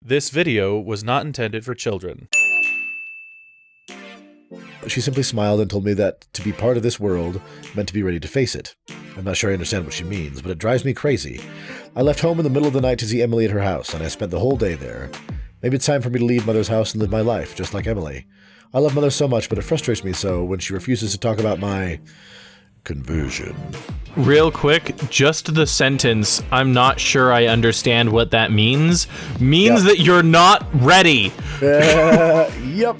This video was not intended for children. She simply smiled and told me that to be part of this world meant to be ready to face it. I'm not sure I understand what she means, but it drives me crazy. I left home in the middle of the night to see Emily at her house, and I spent the whole day there. Maybe it's time for me to leave Mother's house and live my life, just like Emily. I love Mother so much, but it frustrates me so when she refuses to talk about my conversion. Real quick, just the sentence, I'm not sure I understand what that means that you're not ready. Yep.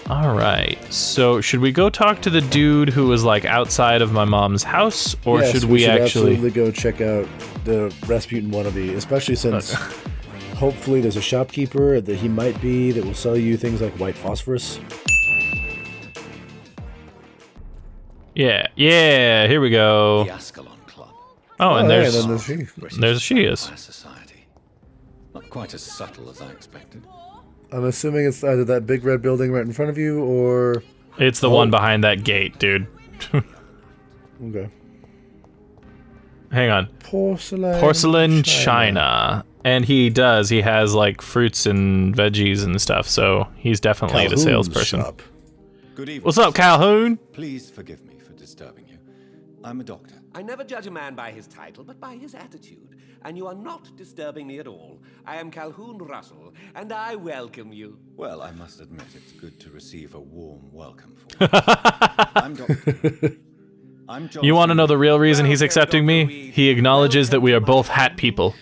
All right, so should we go talk to the dude who was like outside of my mom's house, or Yes, should we actually absolutely go check out the Rasputin wannabe, especially since hopefully there's a shopkeeper that he might be that will sell you things like white phosphorus. Yeah, here we go. The Ascalon Club. Oh, and yeah, there's then she is. Society. Not quite as subtle as I expected. I'm assuming it's either that big red building right in front of you, or... It's the one behind that gate, dude. Okay. Hang on. Porcelain China. And he has like fruits and veggies and stuff, so he's definitely the salesperson. Shop. Good evening. What's up, Calhoun? Please forgive me for disturbing you. I'm a doctor. I never judge a man by his title, but by his attitude. And you are not disturbing me at all. I am Calhoun Russell, and I welcome you. Well, I must admit it's good to receive a warm welcome for me. I'm Doctor. I'm John. You want to know the real reason he's accepting me? He acknowledges that we are both hat people.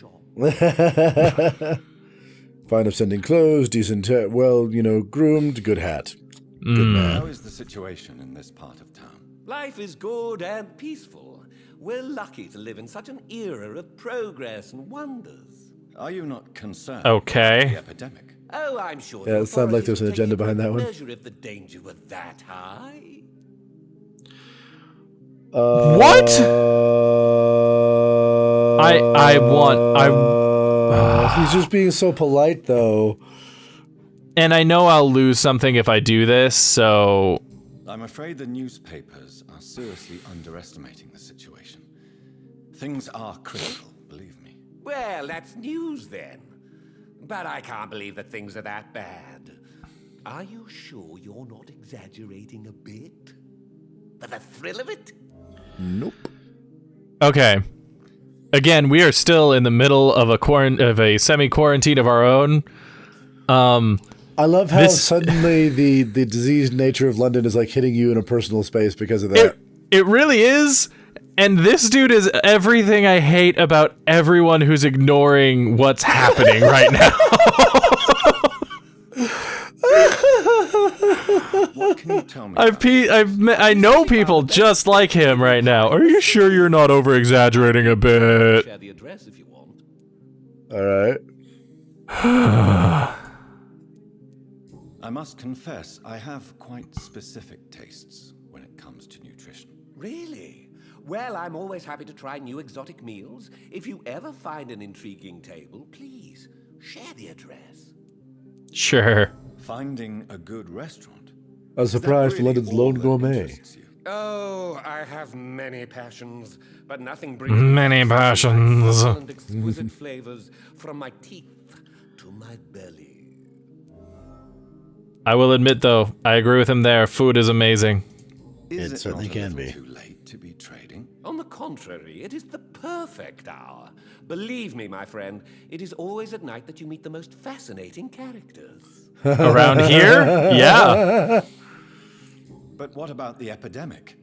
Fine upstanding clothes, decent, groomed, good hat. Good man. How is the situation in this part of town? Life is good and peaceful. We're lucky to live in such an era of progress and wonders. Are you not concerned Okay. about the epidemic? Oh, I'm sure. Yeah, the it sounded like there was an authorities agenda would take behind that one. measure if the danger were that high. What? He's just being so polite, though. And I know I'll lose something if I do this, so... I'm afraid the newspapers are seriously underestimating the situation. Things are critical, believe me. Well, that's news then. But I can't believe that things are that bad. Are you sure you're not exaggerating a bit? For the thrill of it? Nope. Okay. Again, we are still in the middle of a semi-quarantine of our own. I love how suddenly the diseased nature of London is like hitting you in a personal space because of that. It really is. And this dude is everything I hate about everyone who's ignoring what's happening right now. What can you tell me? I know people just like him right now. Are you sure you're not over-exaggerating a bit? Share the address if you want. All right. I must confess, I have quite specific tastes when it comes to nutrition. Really? Well, I'm always happy to try new exotic meals. If you ever find an intriguing table, please share the address. Sure. Finding a good restaurant. A surprise for really London's all lone that gourmet. interests you? Oh, I have many passions, but nothing brings Many passions. and exquisite flavors from my teeth to my belly. I will admit, though, I agree with him there. Food is amazing. Is It certainly not a can little be. Too late to be trading? On the contrary, it is the perfect hour. Believe me, my friend, it is always at night that you meet the most fascinating characters. Around here? Yeah. But what about the epidemic?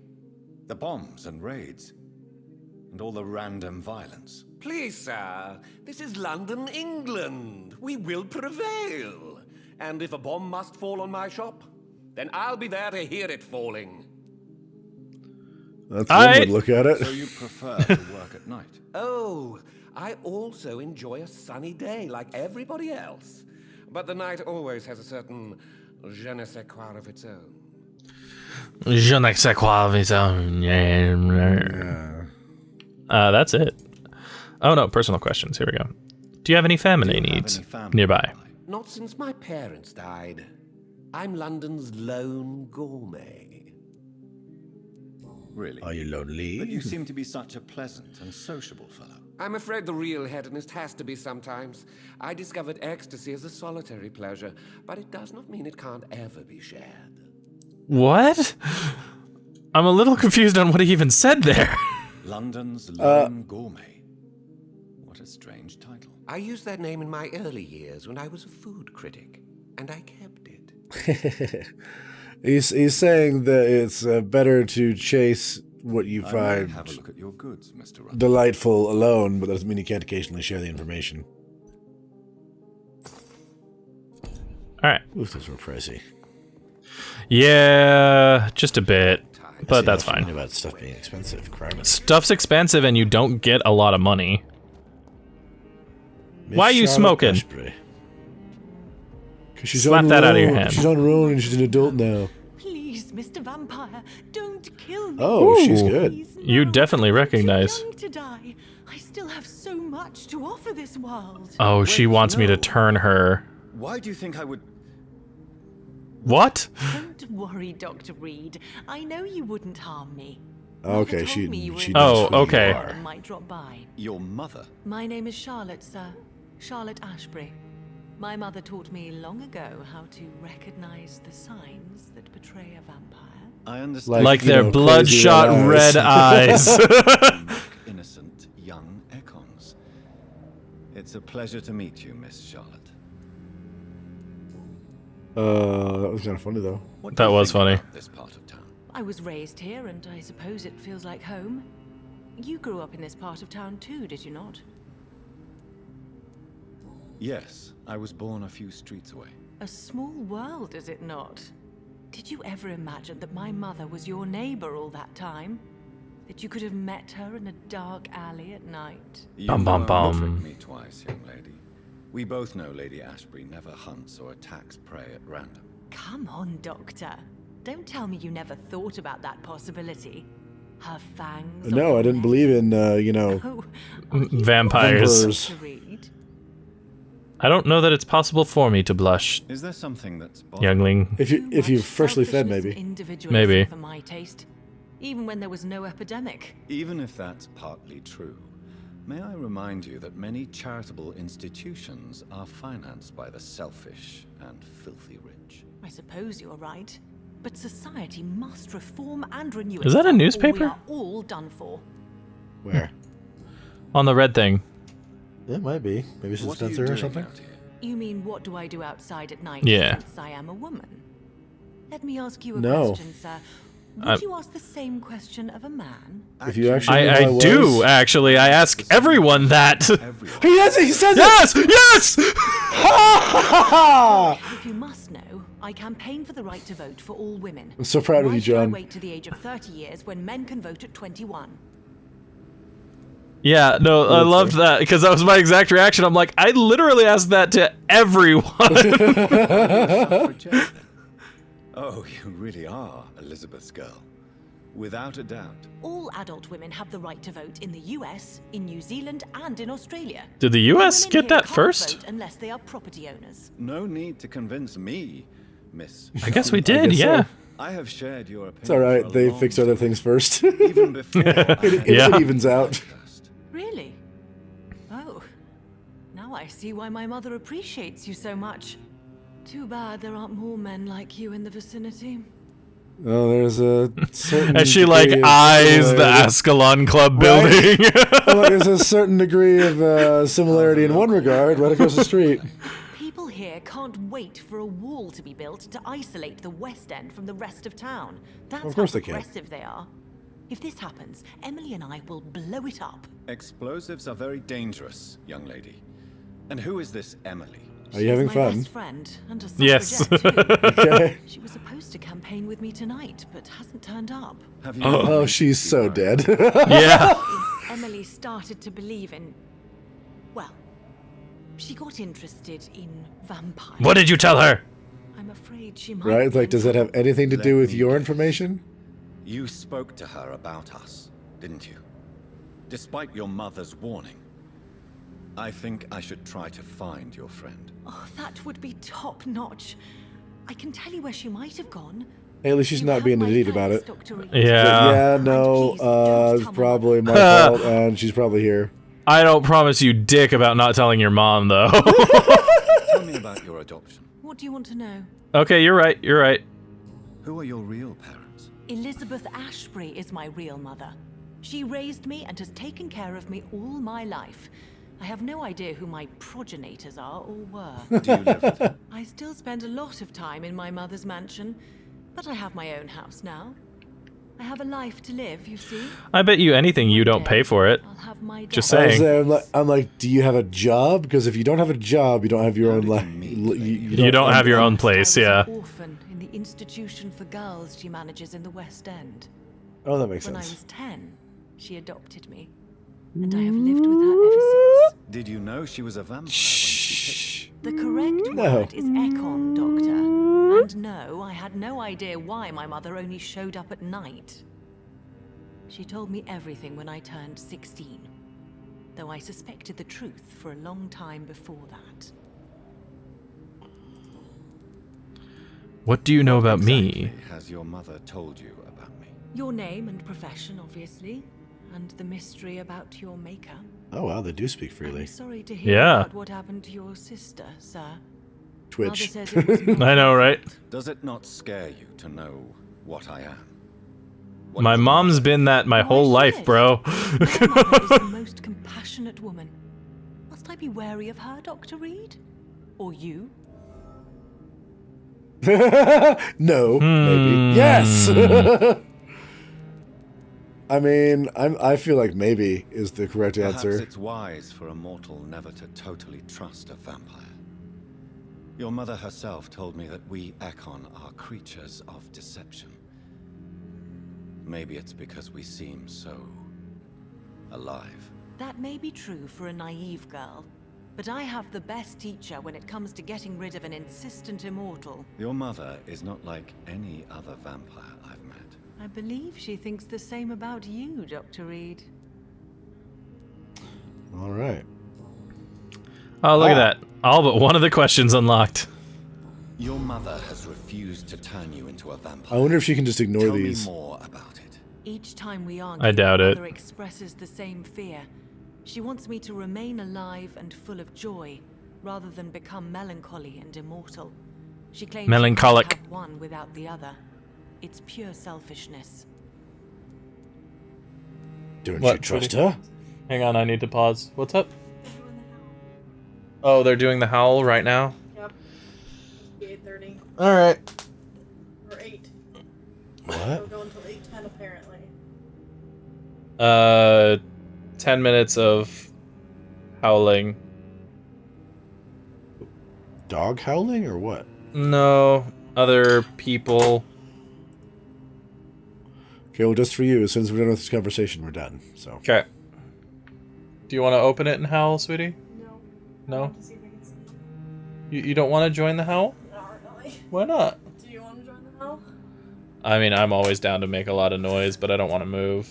The bombs and raids? And all the random violence? Please, sir, this is London, England. We will prevail. And if a bomb must fall on my shop, then I'll be there to hear it falling. That's one way to look at it. So you prefer to work at night? Oh, I also enjoy a sunny day like everybody else. But the night always has a certain je ne sais quoi of its own. Je ne sais quoi of his own. That's it. Oh no, personal questions. Here we go. Do you have any family needs nearby? Not since my parents died. I'm London's lone gourmet. Really? Are you lonely? But you seem to be such a pleasant and sociable fellow. I'm afraid the real hedonist has to be sometimes. I discovered ecstasy as a solitary pleasure, but it does not mean it can't ever be shared. What? I'm a little confused on what he even said there. London's lone gourmet. What a strange title. I used that name in my early years when I was a food critic, and I kept it. He's saying that it's better to chase what you I may find have a look at your goods, Mr. Russell. delightful alone, but that doesn't mean you can't occasionally share the information. All right. Oof, those were pricey. Yeah, just a bit, but See, that's I forget fine. about stuff being expensive. Crap. Stuff's expensive and you don't get a lot of money. Miss Why are you Charlotte smoking? Ashbury. 'Cause she's Slap on that her out of your own. hand. She's on her own and she's an adult now. Please, Mr. Vampire, don't kill me. Oh, she's Ooh. good. Please, You no, definitely I'm recognize. too young to die. I still have so much to offer this world. Oh, she Wait, wants me to no. turn her. Why do you think I would... What? Don't worry, Dr. Reed. I know you wouldn't harm me. Okay, Mother she told me you were she in knows Oh, who you okay. are. and might drop by. Your mother? My name is Charlotte, sir. Charlotte Ashbury. My mother taught me long ago how to recognize the signs that betray a vampire. I understand. Like you their know, bloodshot crazy red eyes. Mock innocent young econs. It's a pleasure to meet you, Miss Charlotte. That was kind of funny though. What do That you was think funny. about this part of town? I was raised here, and I suppose it feels like home. You grew up in this part of town too, did you not? Yes, I was born a few streets away. A small world, is it not? Did you ever imagine that my mother was your neighbor all that time? That you could have met her in a dark alley at night? You Bum, bum, bum. tricked me twice, young lady. We both know Lady Ashbury never hunts or attacks prey at random. Come on, Doctor. Don't tell me you never thought about that possibility. Her fangs. on No, her I didn't neck. believe in Oh, are you Vampires. Vampires. Dr. Reed? I don't know that it's possible for me to blush, Is there something that's bothering youngling. if Too you much freshly fed, selfishness maybe. and individualism Maybe. for my taste. Even when there was no epidemic. Even if that's partly true, may I remind you that many charitable institutions are financed by the selfish and filthy rich. I suppose you're right. But society must reform and renew Is that a itself, or newspaper? we are all done for. Where? On the red thing. It might be. Maybe it's a What are you Spencer or doing something. out here? You mean, what do I do outside at night Yeah. since I am a woman? Let me ask you a No. question, sir. Would I- you ask the same question of a man? If you actually knew I who do, was- actually. I ask everyone that. Everyone. He says Yes! Yes! it! If you must know, I campaign for the right to vote for all women. I'm so proud of Why you, should I John. wait to the age of 30 years when men can vote at 21? Yeah, no, I loved that because that was my exact reaction. I'm like, I literally asked that to everyone. Suffragette, then. Oh, you really are Elizabeth's girl. Without a doubt. All adult women have the right to vote in the US, in New Zealand, and in Australia. Did the US Women get here that can't first? vote unless they are property owners. No need to convince me, Miss. I guess we I did, guess so. yeah. I have shared your opinion. It's all right. for a They long fix other time, things first. Even before Yeah. It evens out. Really? Oh. Now I see why my mother appreciates you so much. Too bad there aren't more men like you in the vicinity. Oh, there's a certain As she like degree of eyes the similarity. Ascalon Club Right. building. Well, there's a certain degree of similarity in one regard, right across the street. People here can't wait for a wall to be built to isolate the West End from the rest of town. That's Of course how they can. aggressive they are. If this happens, Emily and I will blow it up. Explosives are very dangerous, young lady. And who is this Emily? Are you having my fun? best friend and a Yes. suffragette too. Okay. She was supposed to campaign with me tonight, but hasn't turned up. Have you? Oh, she's so dead. Yeah. Emily started to believe in... Well, she got interested in vampires. What did you tell her? I'm afraid she might... Right? be Like, does that have anything to do Let with me your guess. information? You spoke to her about us, didn't you? Despite your mother's warning. I think I should try to find your friend. Oh, that would be top-notch. I can tell you where she might have gone. Hey, at least she's You not have being an my idiot about thanks, it. Dr. Reed. Yeah. Yeah, no, And please, don't it's tell probably my fault, and she's probably here. I don't promise you dick about not telling your mom, though. Tell me about your adoption. What do you want to know? Okay, you're right. You're right. Who are your real parents? Elizabeth Ashbury is my real mother. She raised me and has taken care of me all my life. I have no idea who my progenitors are or were. Do you live with her? I still spend a lot of time in my mother's mansion, but I have my own house now. I have a life to live, you see. I bet you anything you don't pay for it. I'll have my Just dad. saying. I'm like, do you have a job? Because if you don't have a job, you don't have your own life. You don't have your own place, I yeah. was an orphan in the institution for girls she manages in the West End. Oh, that makes When I sense. was 10, she adopted me, and I have lived with her ever since. Did you know she was a vampire when she Shh. The correct No. word is Ekon, Doctor. And no, I had no idea why my mother only showed up at night. She told me everything when I turned 16, though I suspected the truth for a long time before that. What do you know about me? Exactly has your mother told you about me? Your name and profession, obviously, and the mystery about your maker. Oh wow, they do speak freely. I'm sorry to hear Yeah. about what happened to your sister, sir. Twitch. Mother says it was I know, right? Does it not scare you to know what I am? My mom's been that my whole Why life, should? bro. Your mother is the most compassionate woman. Must I be wary of her, Dr. Reed? Or you? No, maybe. Yes. I mean, I feel like maybe is the correct Perhaps answer. it's wise for a mortal never to totally trust a vampire. Your mother herself told me that we Ekon are creatures of deception. Maybe it's because we seem so alive. That may be true for a naive girl, but I have the best teacher when it comes to getting rid of an insistent immortal. Your mother is not like any other vampire I've met. I believe she thinks the same about you, Dr. Reed. All right. Oh, look at that. All but one of the questions unlocked. Your mother has refused to turn you into a vampire. I wonder if she can just ignore Tell these. me more about it. Each time we argue, I doubt it. Mother expresses the same fear. She wants me to remain alive and full of joy, rather than become melancholy and immortal. She claims Melancholic. you can't have one without the other. It's pure selfishness. Don't What, you trust Trudy? her? Hang on, I need to pause. What's up? Oh, they're doing the howl right now? Yep. 8:30 Alright. or 8. What? It'll go until 8:10 apparently. 10 minutes of howling. Dog howling or what? No, other people. Okay, well, just for you. As soon as we're done with this conversation, we're done. So. Okay. Do you want to open it and howl, sweetie? No. No? I want to see if I can see. You don't want to join the howl? Not really. Why not? Do you want to join the hell? I mean, I'm always down to make a lot of noise, but I don't want to move.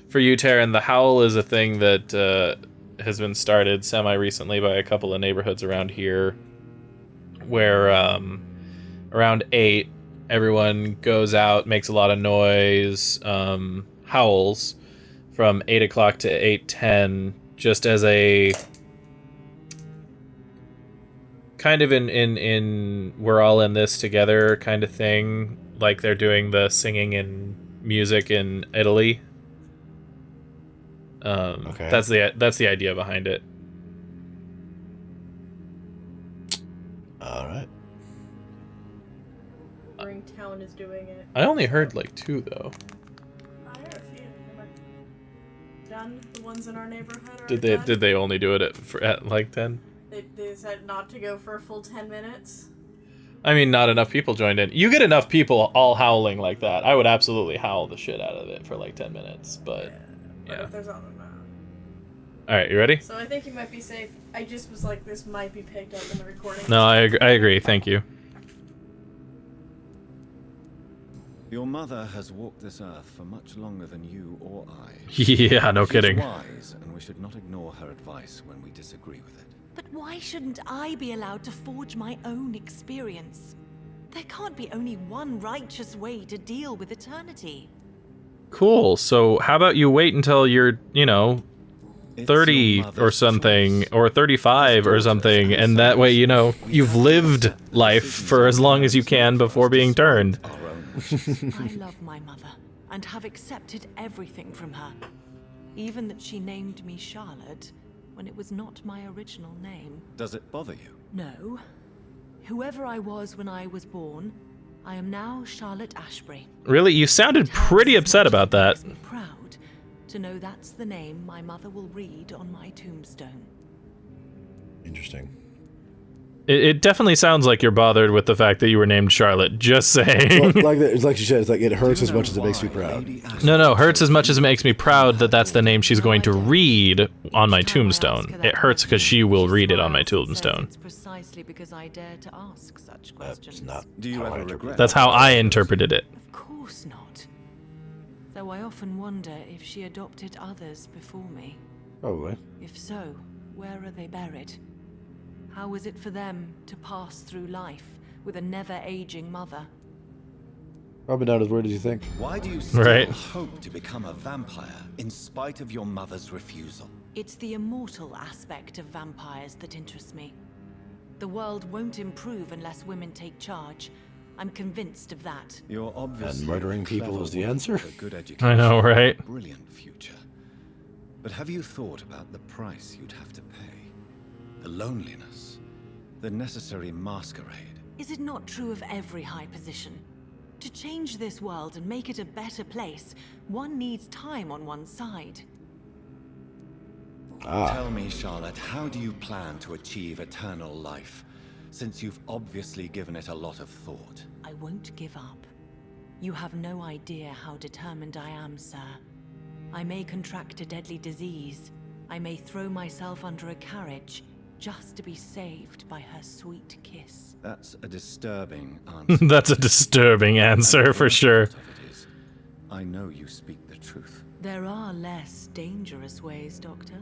For you, Taryn, the howl is a thing that has been started semi-recently by a couple of neighborhoods around here, where around 8, everyone goes out, makes a lot of noise, howls from 8 o'clock to 8:10, just as a kind of in we're all in this together kind of thing, like they're doing the singing and music in Italy. Okay. That's the idea behind it. All right. Ring Town is doing it. I only heard like 2 though. I heard a few. They were done. The ones in our neighborhood are Did done. they only do it at like 10? They decided not to go for a full 10 minutes. I mean, not enough people joined in. You get enough people all howling like that, I would absolutely howl the shit out of it for like 10 minutes. But But yeah. if there's all All right, you ready? So I think you might be safe. I just was like, this might be picked up in the recording. No, I agree. Thank you. Your mother has walked this earth for much longer than you or I. Yeah, no She's kidding. wise, and we should not ignore her advice when we disagree with it. But why shouldn't I be allowed to forge my own experience? There can't be only one righteous way to deal with eternity. Cool. So how about you wait until you're, you know, It's 30 your or mother's something, choice. or 35 or something, and that way, you know, you've lived life for as long as you can before being turned. Our own wishes. I love my mother and have accepted everything from her. Even that she named me Charlotte when it was not my original name. Does it bother you? No. Whoever I was when I was born, I am now Charlotte Ashbury. Really? You sounded pretty upset about that. It makes me proud to know that's the name my mother will read on my tombstone. Interesting. It definitely sounds like you're bothered with the fact that you were named Charlotte, just saying. Well, it's like you said, it's like it hurts as much as it makes me proud. No, hurts as much as it makes me proud that that's the name she's going to read on my tombstone. It hurts because she will read it on my tombstone. It's precisely because I dare to ask such questions. That's not. Do you how I ever interpret regret? That's how I interpreted it. Of course not. Though I often wonder if she adopted others before me. Probably. If so, where are they buried? How is it for them to pass through life with a never-aging mother? Probably not as weird as you think. Why do you still Right. hope to become a vampire in spite of your mother's refusal? It's the immortal aspect of vampires that interests me. The world won't improve unless women take charge. I'm convinced of that. You're obviously And murdering a people clever is the woman answer? with a good education, I know, right? a brilliant future. But have you thought about the price you'd have to pay? The loneliness, the necessary masquerade. Is it not true of every high position? To change this world and make it a better place, one needs time on one's side. Tell me, Charlotte, how do you plan to achieve eternal life, since you've obviously given it a lot of thought? I won't give up. You have no idea how determined I am, sir. I may contract a deadly disease. I may throw myself under a carriage just to be saved by her sweet kiss. That's a disturbing answer. That's a disturbing answer for sure. Part of it is, I know you speak the truth. There are less dangerous ways, Doctor.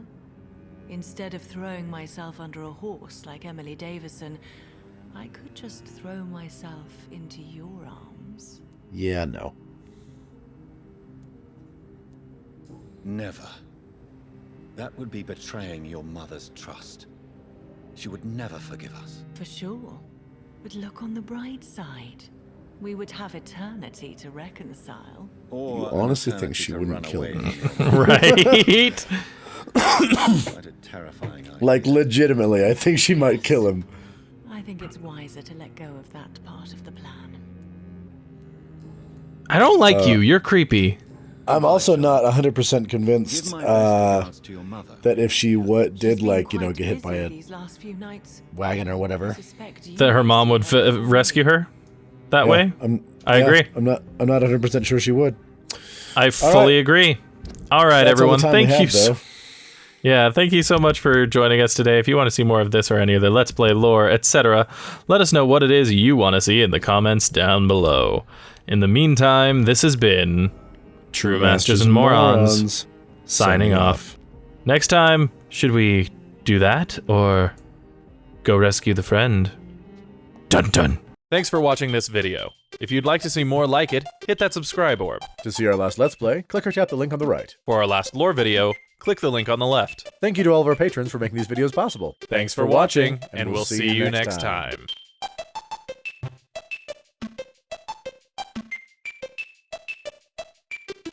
Instead of throwing myself under a horse like Emily Davison, I could just throw myself into your arms. Yeah, no. Never. That would be betraying your mother's trust. She would never forgive us. For sure. But look on the bright side. We would have eternity to reconcile. Or You an honestly think eternity she to wouldn't run kill away me? from your Right? Quite a terrifying idea. Like, legitimately, I think she might kill him. I think it's wiser to let go of that part of the plan. I don't like you. You're creepy. I'm also not 100% Give convinced my best regards to your mother. that if she did, She's been like, you know, quite get hit by busy a these last few nights. wagon or I whatever. suspect you That her mom might would see her rescue her that Yeah, way? I yeah, agree. I'm not 100% sure she would. I fully agree. All right, That's everyone. all the time we Thank you. have, though. Yeah, thank you so much for joining us today. If you want to see more of this or any other Let's Play lore, etc., let us know what it is you want to see in the comments down below. In the meantime, this has been True Masters and Morons, signing off. Next time, should we do that or go rescue the friend? Dun dun. Thanks for watching this video. If you'd like to see more like it, hit that subscribe orb. To see our last Let's Play, click or tap the link on the right. For our last lore video, click the link on the left. Thank you to all of our patrons for making these videos possible. Thanks for watching, and we'll see you next time.